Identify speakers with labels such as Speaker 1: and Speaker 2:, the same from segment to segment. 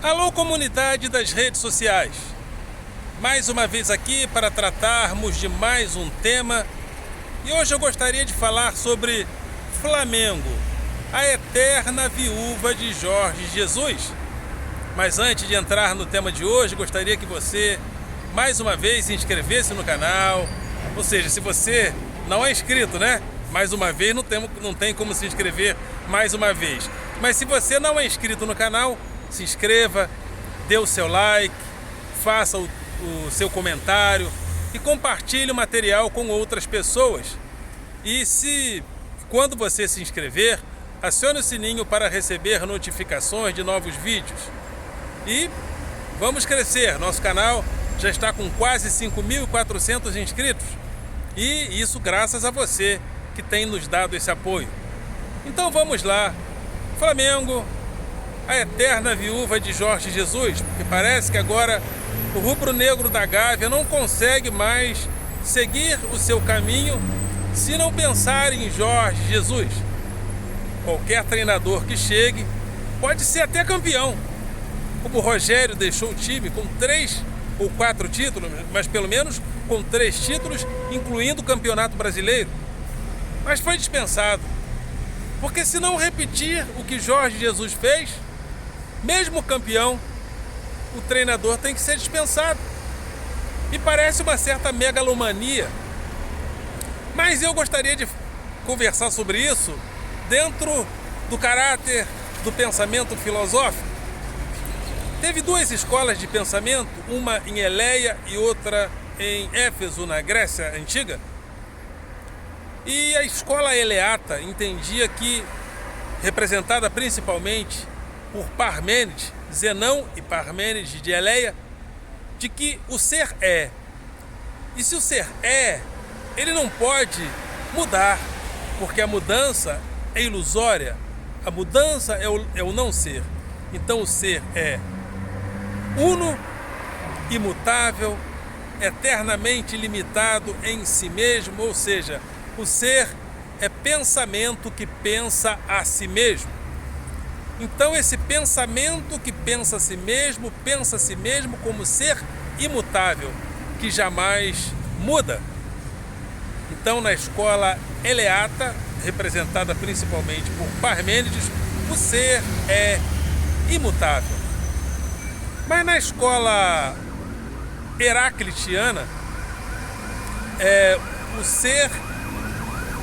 Speaker 1: Alô, comunidade das redes sociais! Mais uma vez aqui para tratarmos de mais um tema. E hoje eu gostaria de falar sobre Flamengo, a eterna viúva de Jorge Jesus. Mas antes de entrar no tema de hoje, gostaria que você, mais uma vez, se inscrevesse no canal. Ou seja, se você não é inscrito, né? Mais uma vez, não tem como se inscrever mais uma vez. Mas se você não é inscrito no canal, se inscreva, dê o seu like, faça o seu comentário e compartilhe o material com outras pessoas. E quando você se inscrever, acione o sininho para receber notificações de novos vídeos. E vamos crescer, nosso canal já está com quase 5.400 inscritos. E isso graças a você que tem nos dado esse apoio. Então vamos lá, Flamengo, a eterna viúva de Jorge Jesus, porque parece que agora o rubro-negro da Gávea não consegue mais seguir o seu caminho se não pensar em Jorge Jesus. Qualquer treinador que chegue pode ser até campeão. Como o Rogério deixou o time com 3 ou 4 títulos, mas pelo menos com 3 títulos, incluindo o Campeonato Brasileiro. Mas foi dispensado, porque se não repetir o que Jorge Jesus fez, mesmo campeão, o treinador tem que ser dispensado. E parece uma certa megalomania. Mas eu gostaria de conversar sobre isso dentro do caráter do pensamento filosófico. Teve 2 escolas de pensamento, uma em Eleia e outra em Éfeso, na Grécia Antiga. E a escola eleata entendia que, representada principalmente por Parmênides, Zenão e Parmênides de Eleia, de que o ser é. E se o ser é, ele não pode mudar, porque a mudança é ilusória, a mudança é o não ser. Então o ser é uno, imutável, eternamente limitado em si mesmo, ou seja, o ser é pensamento que pensa a si mesmo. Então esse pensamento que pensa a si mesmo como ser imutável, que jamais muda. Então na escola eleata, representada principalmente por Parmênides, o ser é imutável. Mas na escola heraclitiana, o ser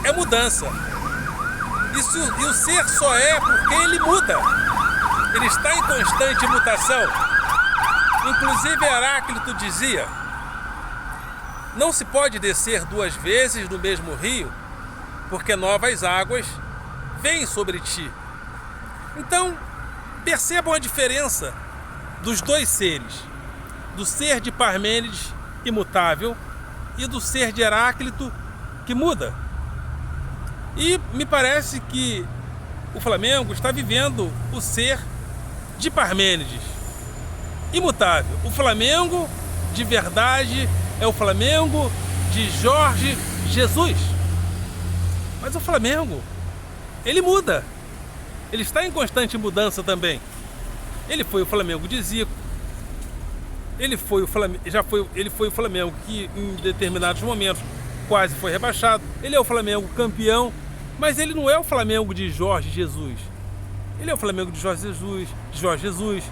Speaker 1: é mudança. E o ser só é porque ele muda. Ele está em constante mutação. Inclusive Heráclito dizia: não se pode descer 2 vezes no mesmo rio, porque novas águas vêm sobre ti. Então, percebam a diferença dos 2 seres, do ser de Parmênides, imutável, e do ser de Heráclito, que muda. E me parece que o Flamengo está vivendo o ser de Parmênides, imutável. O Flamengo de verdade é o Flamengo de Jorge Jesus. Mas o Flamengo, ele muda. Ele está em constante mudança também. Ele foi o Flamengo de Zico. Ele foi o Flamengo que em determinados momentos quase foi rebaixado. Ele é o Flamengo campeão, mas ele não é o Flamengo de Jorge Jesus. Ele é o Flamengo de Jorge Jesus,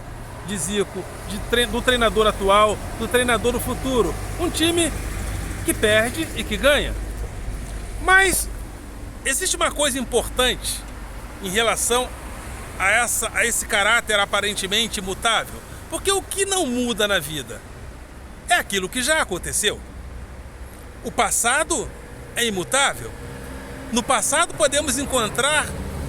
Speaker 1: de Zico, do treinador atual, do treinador do futuro. Um time que perde e que ganha. Mas existe uma coisa importante em relação a esse caráter aparentemente imutável. Porque o que não muda na vida é aquilo que já aconteceu. O passado é imutável. No passado podemos encontrar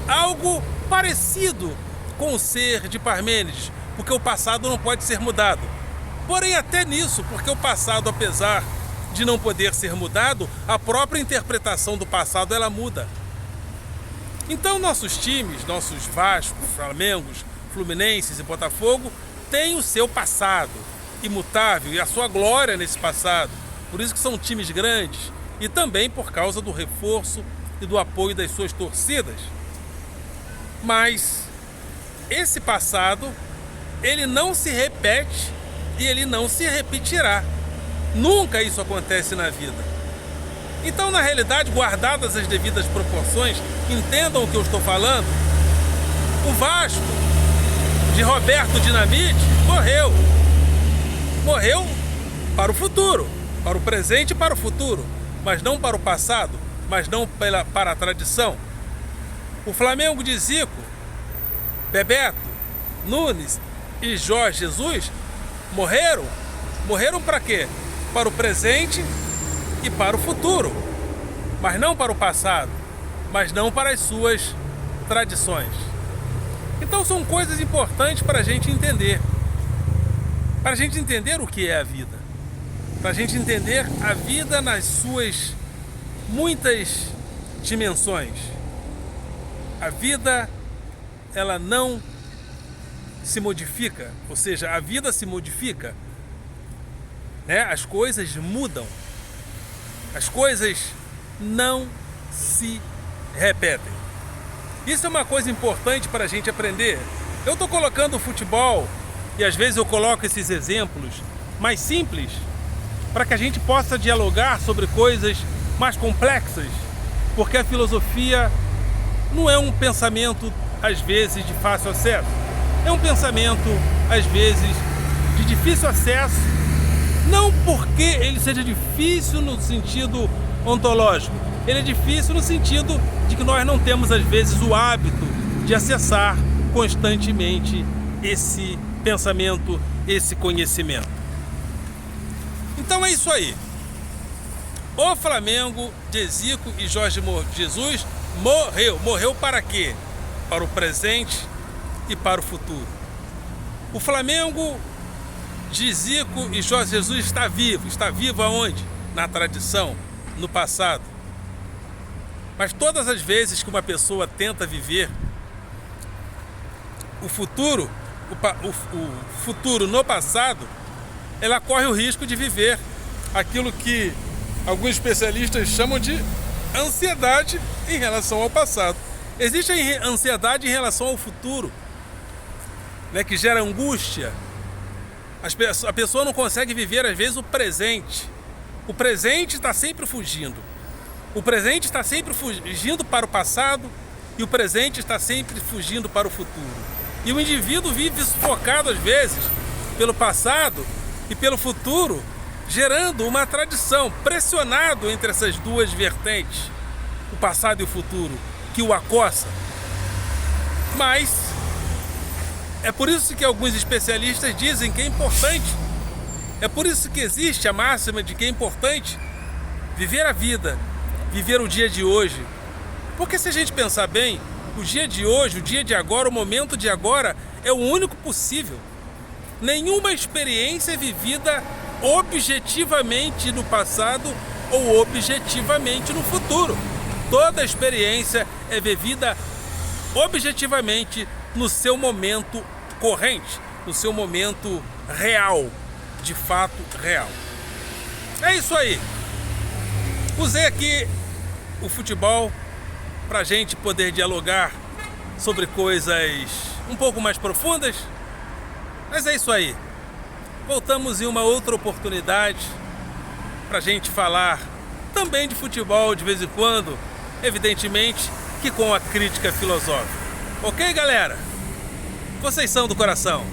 Speaker 1: algo parecido com o ser de Parmênides, porque o passado não pode ser mudado. Porém, até nisso, porque o passado, apesar de não poder ser mudado, a própria interpretação do passado ela muda. Então nossos times, nossos Vasco, Flamengos, Fluminenses e Botafogo têm o seu passado imutável e a sua glória nesse passado. Por isso que são times grandes e também por causa do reforço e do apoio das suas torcidas. Mas esse passado ele não se repete e ele não se repetirá. Nunca isso acontece na vida. Então, na realidade, guardadas as devidas proporções, entendam o que eu estou falando, o Vasco de Roberto Dinamite morreu. Morreu para o futuro, para o presente e para o futuro, mas não para o passado, mas não para a tradição. O Flamengo de Zico, Bebeto, Nunes e Jorge Jesus morreram. Morreram para quê? Para o presente e para o futuro, mas não para o passado, mas não para as suas tradições. Então são coisas importantes para a gente entender. Para a gente entender o que é a vida. Para a gente entender a vida nas suas muitas dimensões. A vida, ela não se modifica, ou seja, a vida se modifica, né? As coisas mudam, as coisas não se repetem. Isso é uma coisa importante para a gente aprender. Eu estou colocando o futebol, e às vezes eu coloco esses exemplos mais simples, para que a gente possa dialogar sobre coisas mais complexas, porque a filosofia não é um pensamento, às vezes, de fácil acesso. É um pensamento, às vezes, de difícil acesso, não porque ele seja difícil no sentido ontológico. Ele é difícil no sentido de que nós não temos, às vezes, o hábito de acessar constantemente esse pensamento, esse conhecimento. Então é isso aí. O Flamengo de Zico e Jorge Jesus morreu. Morreu para quê? Para o presente e para o futuro. O Flamengo de Zico e Jorge Jesus está vivo. Está vivo aonde? Na tradição, no passado. Mas todas as vezes que uma pessoa tenta viver o futuro no passado, ela corre o risco de viver aquilo que alguns especialistas chamam de ansiedade em relação ao passado. Existe a ansiedade em relação ao futuro, né, que gera angústia. A pessoa não consegue viver, às vezes, o presente. O presente está sempre fugindo. O presente está sempre fugindo para o passado e o presente está sempre fugindo para o futuro. E o indivíduo vive sufocado, às vezes, pelo passado e pelo futuro, gerando uma tradição, pressionado entre essas duas vertentes, o passado e o futuro, que o acossa. Mas é por isso que alguns especialistas dizem que é importante, é por isso que existe a máxima de que é importante viver a vida, viver o dia de hoje. Porque se a gente pensar bem, o dia de hoje, o dia de agora, o momento de agora é o único possível. Nenhuma experiência é vivida objetivamente no passado ou objetivamente no futuro. Toda experiência é vivida objetivamente no seu momento corrente, no seu momento real, de fato real. É isso aí. Usei aqui o futebol para a gente poder dialogar sobre coisas um pouco mais profundas, mas é isso aí. Voltamos em uma outra oportunidade para a gente falar também de futebol de vez em quando, evidentemente que com a crítica filosófica. Ok, galera? Vocês são do coração.